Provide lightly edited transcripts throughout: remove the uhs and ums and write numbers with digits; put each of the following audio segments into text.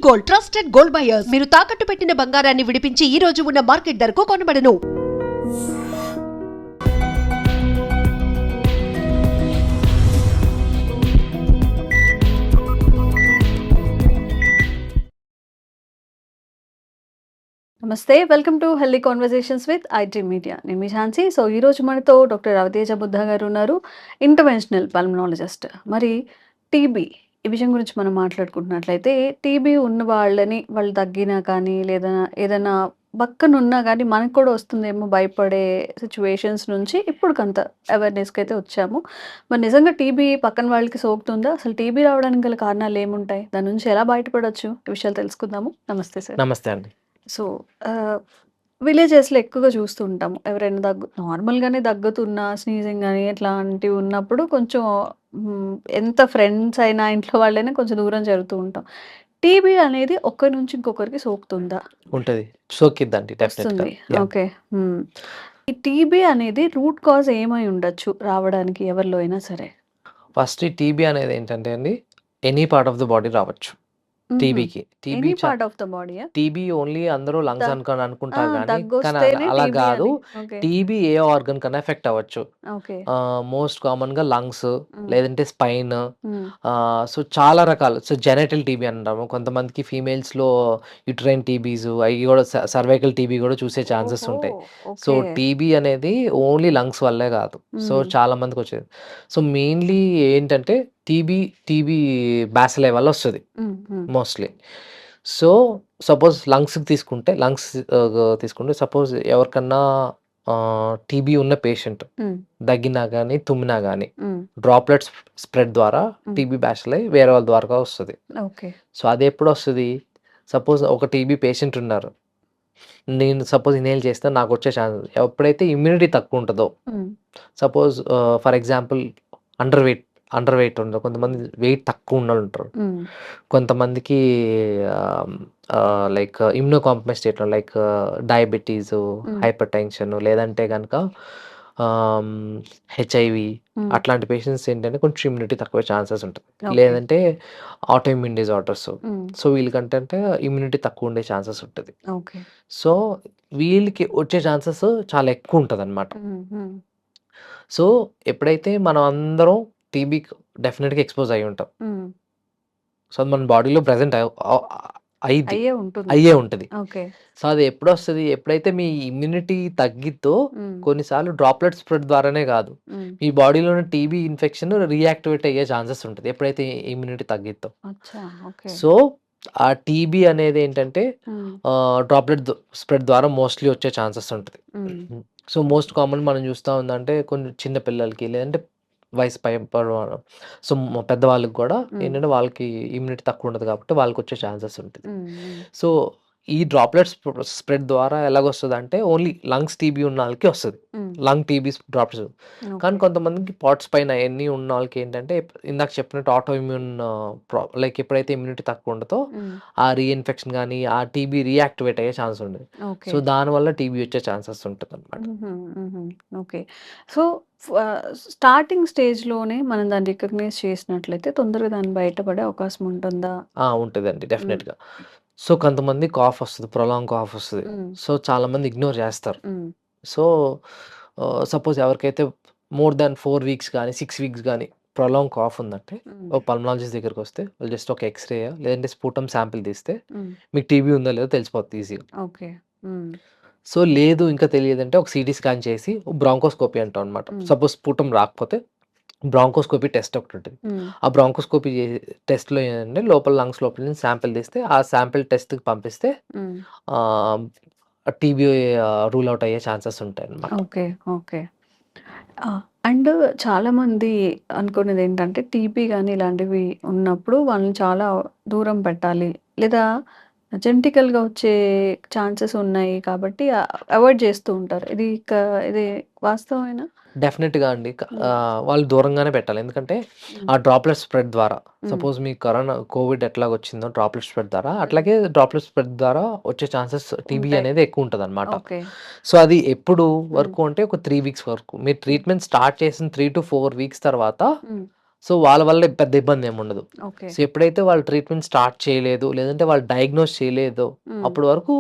Gold, trusted gold buyers. మీరు తాకట్టు పెట్టిన బంగారాన్ని విడిపించి ఈ రోజు ఉన్న మార్కెట్ ధరకు కొనబడను. నమస్తే, welcome to healthy conversations with IT media. నేను మీ ఝాన్సీ. సో ఈరోజు మనతో డాక్టర్ రవితేజ బుద్ధ గారు ఉన్నారు, ఇంటర్వెన్షనల్ పల్మనాలజిస్ట్. మరి టీబీ ఈ విషయం గురించి మనం మాట్లాడుకుంటున్నట్లయితే, టీబీ ఉన్న వాళ్ళు తగ్గినా కానీ లేదా ఏదైనా పక్కన ఉన్నా కానీ మనకు కూడా వస్తుందేమో భయపడే సిచ్యువేషన్స్ నుంచి ఇప్పుడు కొంత అవేర్నెస్కి అయితే వచ్చాము. మరి నిజంగా టీబీ పక్కన వాళ్ళకి సోకుతుందా? అసలు టీబీ రావడానికి గల కారణాలు ఏముంటాయి? దాని నుంచి ఎలా బయటపడవచ్చు? ఈ విషయాలు తెలుసుకుందాము. నమస్తే సార్. నమస్తే అండి. సో విలేజెస్లో ఎక్కువగా చూస్తూ ఉంటాము. ఎవరైనా నార్మల్గానే దగ్గుతున్నా, స్నీజింగ్ కానీ ఇట్లాంటివి ఉన్నప్పుడు కొంచెం ఎంత ఫ్రెండ్స్ అయినా ఇంట్లో వాళ్ళైనా కొంచెం దూరం జరుగుతూ ఉంటాం. టీబీ అనేది ఒకరి నుంచి ఇంకొకరికి సోకుతుందా? ఉంటది. సోకిద్దండి వస్తుంది. డెఫినెట్‌గా. యాహ్! ఓకే. ఈ టీబీ అనేది రూట్ కాజ్ ఏమై ఉండొచ్చు రావడానికి ఎవరిలో అయినా సరే? ఫస్ట్ ఈ టీబీ అనేది ఏంటంటే అండి, any part of the body రావచ్చు టీబీకి. ఎనీ పార్ట్ ఆఫ్ ద బాడీయా? టీబీ ఓన్లీ అందరూ లంగ్స్ అనుకుంటారు గానీ, కానీ దగ్గొస్తేనే అలా టీబీ గాదు. అని. ఓకే. టీబీ ఏ ఆర్గన్ కన్నా ఎఫెక్ట్ అవ్వచ్చు. ఓకే. మోస్ట్ కామన్‌గా లంగ్స్, హ్మ్. లేదంటే స్పైన్. హ్మ్. సో చాలా రకాలు. సో జెనిటల్ టీబీ అంటాము. కొంతమందికి ఫీమేల్స్‌లో యుటరైన్ టీబీస్, అయి గూడా సర్వైకల్ టీబీ గూడా చూసే ఛాన్సెస్ ఓహో! ఉంటాయి. So okay. టీబీ అనేది ఓన్లీ లంగ్స్ వల్లే గాదు. సో చాలా మందికొచ్చేది. సో మెయిన్‌లీ ఏంటంటే టీబీ బ్యాసిల్లీ వల్ల వస్తది మోస్ట్‌లీ. సో సపోజ్ లంగ్స్‌కి తీసుకుంటే సపోజ్ ఎవరికన్నా టీబీ ఉన్న పేషెంట్ దగ్గినా గానీ, తుమ్మినా గానీ డ్రాప్లెట్స్ స్ప్రెడ్ ద్వారా టీబీ బ్యాసిల్లీ వేరే వాళ్ళ ద్వారా వస్తది. ఓకే. సో అది ఎప్పుడొస్తది? సపోజ్ ఒక టీబీ పేషెంట్ ఉన్నారు. నేను సపోజ్ ఇన్హేల్ చేస్తే నాకొచ్చే ఛాన్స్ ఎప్పుడైతే ఇమ్యూనిటీ తక్కువ ఉంటదో, suppose for example under weight ఉండరు. కొంతమంది వెయిట్ తక్కువ ఉన్నోళ్ళుంటారు. కొంతమందికి లైక్ ఇమ్యూనో కాంప్రమైజ్డ్ స్టేట్‌లో లైక్ డయాబెటీస్, హైపర్ టెన్షన్, లేదంటే గనక హెచ్ఐవి అట్లాంటి పేషెంట్స్ ఏంటంటే కొంచెం ఇమ్యూనిటీ తక్కువ ఛాన్సెస్ ఉంటది. ఓకే. లేదంటే ఆటో ఇమ్యూన్ డిజార్డర్స్. సో వీళ్ళకంటంటే ఇమ్యూనిటీ తక్కువ ఉండే ఛాన్సెస్ ఉంటది. ఓకే. సో వీళ్ళకి వచ్చే ఛాన్సెస్ చాలా ఎక్కువ ఉంటదనమాట. సో ఎప్పుడైతే మనం అందరం టీబీకి డెఫినెట్‌గా ఎక్స్‌పోజ్ అయ్యి ఉంటాం. సో అది మన బాడీలో ప్రెజెంట్ అయిద్ది. అయ్యే ఉంటది. ఓకే. సో అది ఎప్పుడొస్తది? ఎప్పుడైతే మీ ఇమ్యూనిటీ తగ్గిద్దో, కొన్నిసార్లు డ్రాప్లెట్ స్ప్రెడ్ ద్వారానే గాదు, మీ బాడీలో ఉన్న టీబీ ఇన్ఫెక్షన్ రీయాక్టివేట్ అయ్యే ఛాన్సెస్ ఉంటది. ఎప్పుడైతే ఇమ్యూనిటీ తగ్గిద్దో. అచ్చా! ఓకే. సో ఆ టీబీ అనేది ఏంటంటే డ్రాప్లెట్ స్ప్రెడ్ ద్వారా మోస్ట్‌లీ వచ్చే ఛాన్సెస్ ఉంటది. సో మోస్ట్ కామన్ మనం చూస్తా ఉందంటే కొన్ని చిన్న పిల్లలకి, లేదంటే వయసు పైబడిన సో పెద్దవాళ్ళకి గూడా ఏంటంటే వాళ్ళకి ఇమ్యూనిటీ తక్కువ ఉంటది కాబట్టి వాళ్ళకొచ్చే ఛాన్సెస్ ఉంటది. సో ఈ డ్రాప్లెట్స్ స్ప్రెడ్ ద్వారా ఎలాగొస్తదంటే ఓన్లీ లంగ్స్ టీబీ ఉన్నోళ్ళకి వస్తది. Lung TB droplets. కానీ కొంతమందికి పాట్స్ పైన అయన్నీ ఉన్నోళ్ళకి ఏంటంటే ఇందాక చెప్పినట్టు ఆటో ఇమ్యూన్ లైక్ ఎప్పుడైతే ఇమ్యూనిటీ తక్కువ ఉంటదో ఆ రీఇన్ఫెక్షన్ గానీ, ఆ టీబీ రీయాక్టివేట్ అయ్యే ఛాన్స్ ఉండదు. ఓకే. సో దానివల్ల టీబీ వచ్చే ఛాన్సెస్ ఉంటదనమాట. ఓకే. సో స్టార్టింగ్ స్టేజ్‌లోనే మనం దాన్ని రికగ్నైజ్ చేసినట్లయితే తొందరగా దాన్ని బయటపడే అవకాశం ఉంటుందా? ఉంటదండి డెఫినెట్‌గా. సో కొంతమంది కాఫ్ వస్తది. ప్రొలాంగ్ కాఫ్ వస్తది. సో చాలామంది ఇగ్నోర్ చేస్తారు. సో సపోజ్ ఎవరికైతే మోర్ దాన్ 4 వీక్స్ గానీ, 6 వీక్స్ గానీ ప్రొలాంగ్ కాఫ్ ఉందంటే ఒక పల్మనాలజిస్ట్ దగ్గరికొస్తే వాళ్ళు జస్ట్ ఒక ఎక్స్‌రే లేదంటే స్పుటమ్ శాంపిల్ తీస్తే మీకు టీబీ ఉందో లేదో తెలిసిపోద్ది ఈజీగా. ఓకే. సో లేదు ఇంకా తెలియదంటే ఒక సీటీ స్కాన్ చేసి బ్రాంకోస్కోపీ అంటాం అనమాట. సపోజ్ స్పుటమ్ రాకపోతే బ్రాంకోస్కోపీ టెస్ట్ ఒకటుంటది. ఆ బ్రాంకోస్కోపీ టెస్ట్‌లో ఏంటంటే లోపల లంగ్స్ లోపల నుంచి శాంపిల్ తీస్తే ఆ శాంపిల్ టెస్ట్‌కి పంపిస్తే టీబీ రూల్ అవుట్ అయ్యే ఛాన్సెస్ ఉంటాయన్నమాట. ఓకే. ఓకే. అండ్ చాలామంది అనుకునేది ఏంటంటే టీబీ గానీ ఇలాంటివి ఉన్నప్పుడు వాళ్ళని చాలా దూరం పెట్టాలి. లేదా జెనెటికల్‌గా వచ్చే ఛాన్సెస్ ఉన్నాయి కాబట్టి అవాయిడ్ చేస్తూ ఉంటారు. ఇది వాస్తవమేనా? డెఫినెట్‌గా అండి. వాళ్ళు దూరంగానే పెట్టాలి. ఎందుకంటే ఆ డ్రాప్లెట్ స్ప్రెడ్ ద్వారా సపోజ్ మీకు కోవిడ్ ఎట్లాగొచ్చిందో డ్రాప్లెట్ స్ప్రెడ్ ద్వారా, అట్లాగే డ్రాప్లెట్ స్ప్రెడ్ ద్వారా వచ్చే ఛాన్సెస్ టీబీ ఉంటాయి. అనేది ఎక్కువ ఉంటదనమాట. ఓకే. సో అది ఎప్పుడు వరకు అంటే ఒక 3 వీక్స్ వరకు. మీరు ట్రీట్మెంట్ స్టార్ట్ చేసిన 3-4 వీక్స్ తర్వాత సో వాళ్ళ వల్ల పెద్ద ఇబ్బంది ఏమి ఉండదు. ఓకే. సో ఎప్పుడైతే వాళ్ళు ట్రీట్మెంట్ స్టార్ట్ చేయలేదు, లేదంటే వాళ్ళు డయాగ్నోస్ చేయలేదో అప్పటి వరకు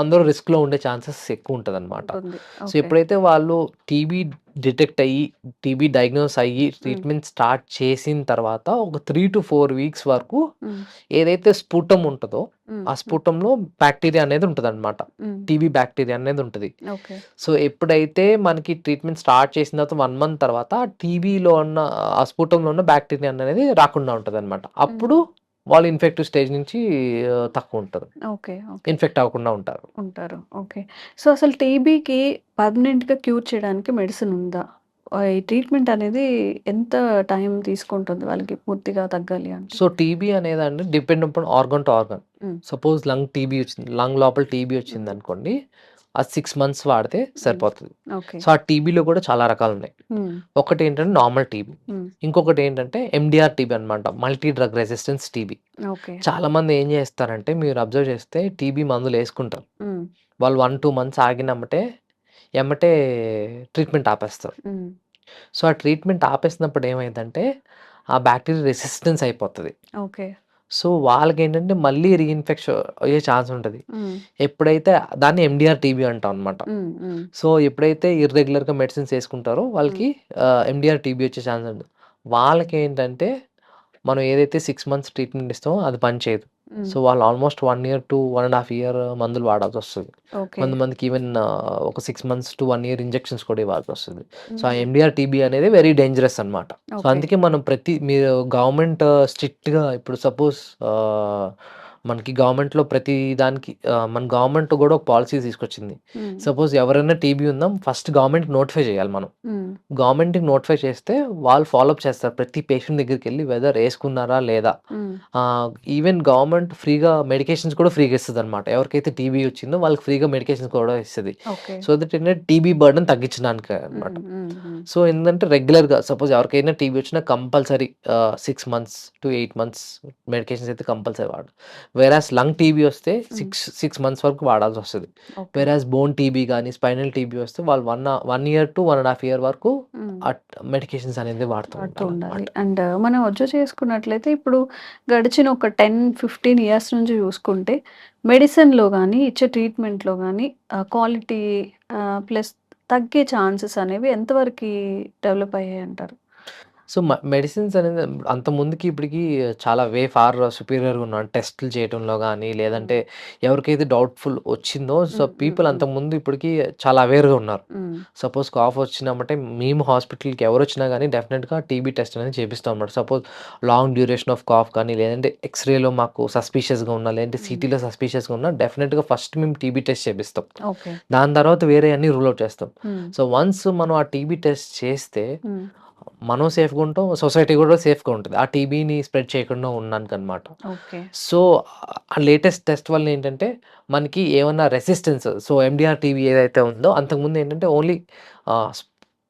అందరూ రిస్క్‌లో ఉండే ఛాన్సెస్ ఎక్కువ ఉంటదనమాట. ఉంటుంది. So okay. ఎప్పుడైతే వాళ్ళు టీబీ డిటెక్ట్ అయ్యి, టీబీ డయాగ్నోస్ అయ్యి, ట్రీట్మెంట్ స్టార్ట్ చేసిన తర్వాత ఒక 3-4 వీక్స్ వరకు హ్మ్. ఏదైతే స్ఫుటం ఉంటదో, హ్మ్. ఆ స్ఫుటంలో బ్యాక్టీరియా అనేది ఉంటదనమాట. హ్మ్. టీబీ బ్యాక్టీరియా అనేది ఉంటది. ఓకే. సో ఎప్పుడైతే మనకి ట్రీట్మెంట్ స్టార్ట్ చేసిన తర్వాత 1 మంత్ తర్వాత టీబీలో ఉన్న ఆ స్ఫుటంలో ఉన్న బ్యాక్టీరియా అనేది రాకుండా ఉంటదనమాట. అప్పుడు వాళ్ళు ఇన్ఫెక్టివ్ స్టేజ్ నుంచి తక్కువ ఉంటది. ఓకే. ఓకే. ఇన్ఫెక్ట్ అవ్వకుండా ఉంటారు. ఉంటారు. ఓకే. సో అసలు టీబీకి పర్మనెంట్‌గా క్యూర్ చేయడానికి మెడిసిన్ ఉందా? ఈ ట్రీట్మెంట్ అనేది ఎంత టైం తీసుకుంటుంది వాళ్ళకి పూర్తిగా తగ్గాలి అంటే? సో టీబీ అనేదండి depend upon organ to organ. Hmm. Suppose lung TB వచ్చింది, లంగ్ లోపల టీబీ వచ్చిందనుకోండి, అది 6 మంత్స్ వాడితే సరిపోతది. ఓకే. సో ఆ టీబీలో కూడా చాలా రకాలున్నాయి. హ్మ్. ఒకటేంటంటే నార్మల్ టీబీ. హ్మ్. ఇంకొకటి ఏంటంటే ఎండీఆర్ టీబీ అనమాట. Multi drug resistance TB. Okay. చాలా మంది ఏం చేస్తారంటే మీరు అబ్జర్వ్ చేస్తే టీబీ మందులు వేసుకుంటారు. హ్మ్. వాళ్ళు 1-2 మంత్స్ ఎమ్మటే ట్రీట్మెంట్ ఆపేస్తారు. హ్మ్. సో ఆ ట్రీట్మెంట్ ఆపేసినప్పుడు ఏమైందంటే ఆ బ్యాక్టీరియా రెసిస్టెన్స్ అయిపోతది. ఓకే. సో వాళ్ళకేంటంటే మళ్ళీ రీఇన్ఫెక్షన్ అయ్యే ఛాన్స్ ఉంటది. హ్మ్. ఎప్పుడైతే దాన్ని ఎండీఆర్ టీబీ అంటాం అనమాట. హ్మ్. హ్మ్. సో ఎప్పుడైతే ఇర్రెగ్యులర్‌గా మెడిసిన్స్ వేసుకుంటారో వాళ్ళకి ఎండీఆర్ టీబీ వచ్చే ఛాన్స్ ఉండదు. వాళ్ళకేంటంటే మనం ఏదైతే 6 మంత్స్ ట్రీట్మెంట్ ఇస్తామో అది పనిచేయదు. హ్మ్. సో వాళ్ళు ఆల్మోస్ట్ 1 ఇయర్ టు 1.5 ఇయర్ మందులు వాడాల్సొస్తది. ఓకే. కొంతమందికి ఈవెన్ ఒక 6 మంత్స్ టు 1 ఇయర్ ఇంజెక్షన్స్ కూడా ఇవ్వాల్సొస్తది. సో ఆ హ్మ్. ఎండీఆర్ టీబీ అనేది వెరీ డేంజరస్ అనమాట. So okay. అందుకే మనం మీరు గవర్నమెంట్ స్ట్రిక్ట్‌గా ఇప్పుడు సపోజ్ మనకి గవర్నమెంట్‌లో ప్రతి దానికి మన గవర్నమెంట్ కూడా ఒక పాలిసీ తీసుకొచ్చింది. హ్మ్. సపోజ్ ఎవరైనా టీబీ ఉందా ఫస్ట్ గవర్నమెంట్‌కి నోటిఫై చేయాలి మనం. హ్మ్. గవర్నమెంట్‌కి నోటిఫై చేస్తే వాళ్ళు ఫాలో అప్ చేస్తారు. ప్రతి పేషెంట్ దగ్గరికెళ్ళి వెదర్ ఏసుకున్నారా లేదా? హ్మ్. ఈవెన్ గవర్నమెంట్ ఫ్రీగా మెడికేషన్స్ కూడా ఫ్రీగా ఇస్తదనమాట. ఎవరికైతే టీబీ వచ్చిందో వాళ్ళకి ఫ్రీగా మెడికేషన్స్ కూడా ఇస్తది. ఓకే. సో దట్ ఏంటంటే టీబీ బర్డెన్ తగ్గించడానికే అనమాట. హ్మ్. హ్మ్. హ్మ్. సో ఏందంటే రెగ్యులర్‌గా సపోజ్ ఎవరికైనా టీబీ వచ్చినా compulsory 6 months to 8 months medications అయితే కంపల్సరీ వాడాలి. వేరాస్ లంగ్ టీబీ వస్తే 6 మంత్స్ వరకు వాడాల్సొస్తది. ఓకే. వేరాస్ బోన్ టీబీ గానీ, స్పైనల్ టీబీ వస్తే వాళ్ళు 1 ఇయర్ టు 1.5 ఇయర్ వరకు హ్మ్. మెడికేషన్స్ అనేది వాడుతూ వాడుతూ ఉండాలి. ఉండాలనమాట. అండ్ మనం అబ్జర్వ్ చేసుకున్నట్లయితే ఇప్పుడు గడిచిన ఒక 10-15 ఇయర్స్ నుంచి చూసుకుంటే మెడిసిన్‌లో గానీ, ఇచ్చే ట్రీట్మెంట్‌లో గానీ క్వాలిటీ ప్లస్ తగ్గే ఛాన్సెస్ అనేవి ఎంతవరకి డెవలప్ అయ్యాయంటారు? సో మెడిసిన్స్ అనేది అంత ముందుకి ఇప్పటికి చాలా ఫార్ సుపీరియర్‌గా ఉన్నాం. టెస్టులు చేయటంలో గానీ, లేదంటే ఎవరికైతే డౌట్‌ఫుల్ వచ్చిందో సో పీపుల్ అంతకుముందు ఇప్పటికి చాలా అవేర్‌గా ఉన్నారు. హ్మ్. సపోజ్ కాఫ్ వచ్చినామంటే మేము హాస్పిటల్‌కి ఎవరొచ్చినా గానీ డెఫినిట్‌గా టీబీ టెస్ట్ అనేది చేపిస్తాం అన్నమాట. Suppose long duration of cough కానీ, లేదంటే ఎక్స్‌రేలో మాకు సస్పీషియస్‌గా ఉన్నా, లేదంటే సీటీలో సస్పీషియస్‌గా ఉన్నా డెఫినిట్‌గా ఫస్ట్ మేము టీబీ టెస్ట్ చేపిస్తాం. ఓకే. దాని తర్వాత వేరే అన్నీ రూల్ ఔట్ చేస్తాం. హ్మ్. సో వన్స్ మనం ఆ టీబీ టెస్ట్ చేస్తే హ్మ్. మనం సేఫ్‌గా ఉంటాం. సొసైటీ కూడా సేఫ్‌గా ఉంటది. ఆ టీబీని స్ప్రెడ్ చేయకుండా ఉండడానికనమాట. ఓకే. సో ఆ లేటెస్ట్ టెస్ట్ వల్ల ఏంటంటే మనకి ఏమన్నా రెసిస్టెన్స్ సో ఎండీఆర్ టీబీ ఏదైతే ఉందో అంతకుముందు ఏంటంటే ఓన్లీ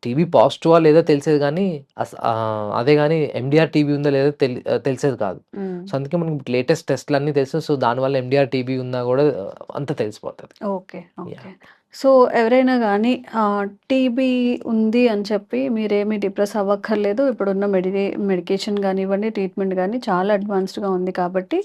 టీబీ పాజిటివా లేదో తెలిసేది గానీ అదే గానీ ఎండీఆర్ టీబీ ఉందో లేదో తెలిసేది కాదు. హ్మ్. సో అందుకే మనకి లేటెస్ట్ టెస్ట్‌లన్నీ తెలుసు. సో దానివల్ల ఎండీఆర్ టీబీ ఉన్నా కూడా అంతా తెలిసిపోతది. ఓకే. ఓకే. యాహ్! సో ఎవరైనా గానీ టీబీ ఉంది అని చెప్పి మీరేమి డిప్రెస్ అవ్వక్కర్లేదు. ఇప్పుడున్న మెడికేషన్ గానివ్వండి, ట్రీట్మెంట్ గానీ చాలా అడ్వాన్స్డ్‌గా ఉంది కాబట్టి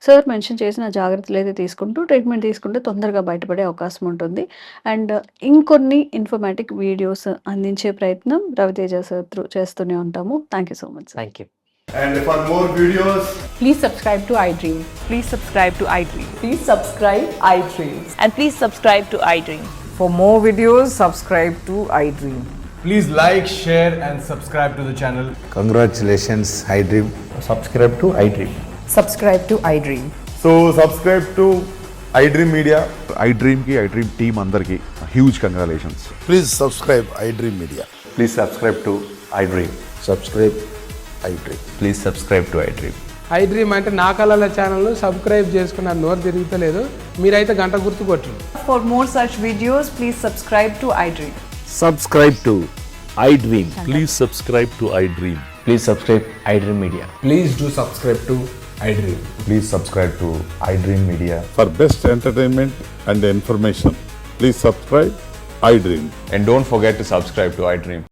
సార్ మెన్షన్ చేసిన జాగ్రత్తలైతే తీసుకుంటూ ట్రీట్మెంట్ తీసుకుంటే తొందరగా బయటపడే అవకాశం ఉంటుంది. అండ్ ఇంకొన్ని ఇన్ఫర్మేటిక్ వీడియోస్ అందించే ప్రయత్నం రవితేజ సార్ త్రూ చేస్తూనే ఉంటాము. Thank you so much sir. Thank you. And for more videos, Please subscribe to iDream. Please subscribe to iDream. Please subscribe iDream. And please subscribe to iDream. For more videos, subscribe to iDream. please like, share, and subscribe to the channel. Congratulations, iDream. Subscribe to iDream. Subscribe to iDream. So subscribe to iDream Media. iDream team అందరికి huge congratulations. Please subscribe iDream Media. Please subscribe to iDream. Subscribe iDream. Please subscribe to iDream. iDream అంటే నా కళల channel subscribe చేసుకున్న నోరు తిరుగుతలేదు మీరైతే గంట గుర్తు కొట్టండి. For more such videos, please subscribe to iDream. Subscribe to iDream. Please subscribe to iDream. Please subscribe iDream Media. Please do subscribe to iDream. Please subscribe to iDream Media. For best entertainment and information, please subscribe iDream. And don't forget to subscribe to iDream.